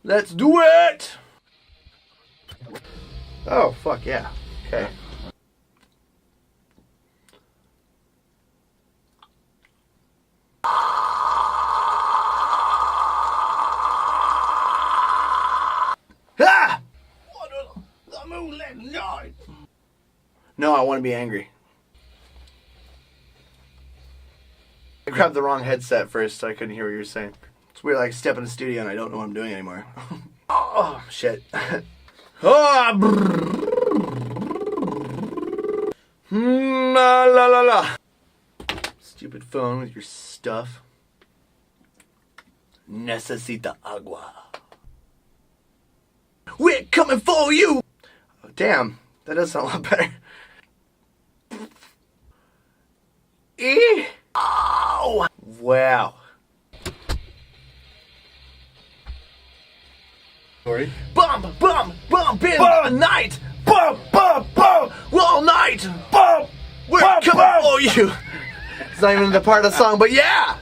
Let's do it! Oh, fuck yeah. Okay. Ah! The moonlit night. No, I want to be angry. I grabbed the wrong headset first, so I couldn't hear what you were saying. It's weird, like step in the studio and I don't know what I'm doing anymore. Oh, shit. Oh, la la la la. Stupid phone with your stuff. Necesita agua. We're coming for you! Oh, damn, that does sound a lot better. Oh! Wow. Sorry. Bum, bum, bum, in the night! Bum, bum, bum! All night! Bum! We're coming for you! It's not even the part of the song, but yeah!